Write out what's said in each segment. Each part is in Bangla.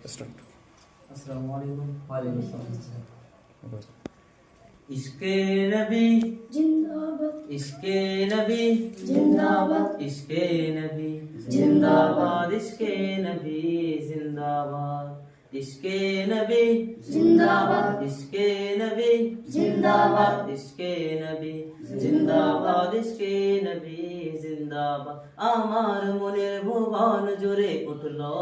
अस्सलाम वालेकुम। वालेकुम सलाम। इश्के नबी जिंदाबाद, इश्के नबी जिंदाबाद, इश्के नबी जिंदाबाद, इश्के नबी जिंदाबाद इश्के नबी जिंदाबाद, इश्के नबी जिंदाबाद, इश्के नबी जिंदाबाद इश्के नबी जिंदाबाद আমার মনের ভুবন জুড়ে উঠলো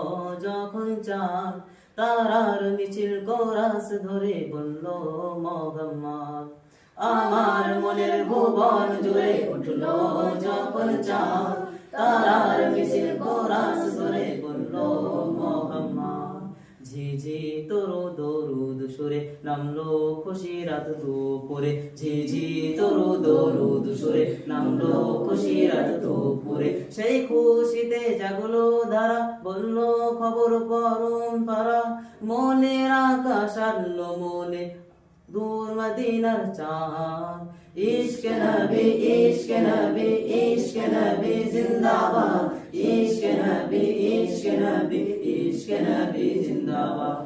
যখন চাঁদ তারার মিছিল কোরাস ধরে বলল মোহাম্মদ আমার মনের ভুবন জুড়ে উঠলো যখন চাঁদ তারার মিছিল কোরাস ধরে বলল মোহাম্মদ ঝিঝি তরু দরুদ সুরে নামলো খুশি রাত দুপুরে ঝিঝি তরু দরুদ সুরে নামলো খুশি রাত দুপুরে সেই খুশিতে জাগলো ধারা বললো খবর পরম্পরা মনের আকাশ আনলো মনে দূর মদিনার চাঁদ ইশক নবী ইশক নবী ইশক নবী জিন্দাবাদ ইশক নবী ইশক নবী ইশক নবী জিন্দাবাদ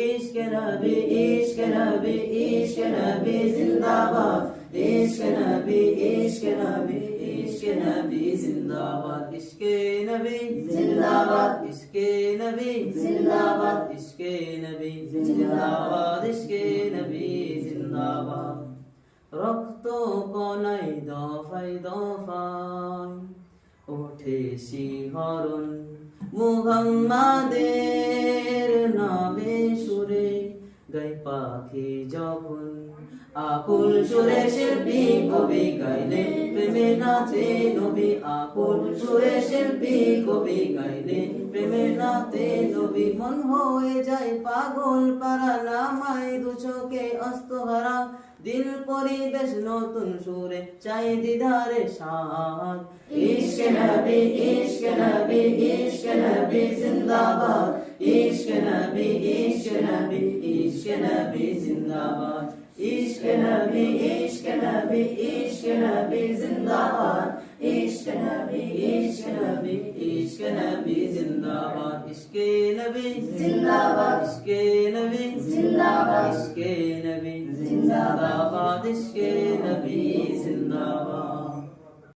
ইশক নবী ইশক নবী ইশক নবী জিন্দাবাদ ইশক নবী ইশক নবী ইশক নবী জিন্দাবাদ ইশকে নবী জিন্দাবাদ, ইশকে নবী জিন্দাবাদ, ইশকে নবী জিন্দাবাদ ইশকে নবী জিন্দাবাদ রক্ত কনাই দফাই দফাই ওঠে শিহরণ মুহাম্মাদের নামে সুরে গাই পাখি যখন আকুল সুরে শিল্পী কবি গাইলে প্রেমে নাচে নবী আকুল সুরে শিল্পী কবি গাইলে প্রেমে নাচে নবী মন হয়ে যায় পাগল পারা নামায় দু চোখে অস্তহারা দিল পরিবেশ নতুন সুরে চাই দিদারে সাদ ইশক নবী ইশক নবী ইশক নবী জিন্দাবাদ, ইশক নবী ইশক নবী ইশক নবী জিন্দাবাদ ইশক নবী ইশক নবী ইশক নবী জিন্দাবাদ ইশক নবী ইশক নবী ইশক নবী জিন্দাবাদ ইশকে নবী জিন্দাবাদ, ইশকে নবী জিন্দাবাদ, ইশকে নবী জিন্দাবাদ, ইশকে নবী জিন্দাবাদ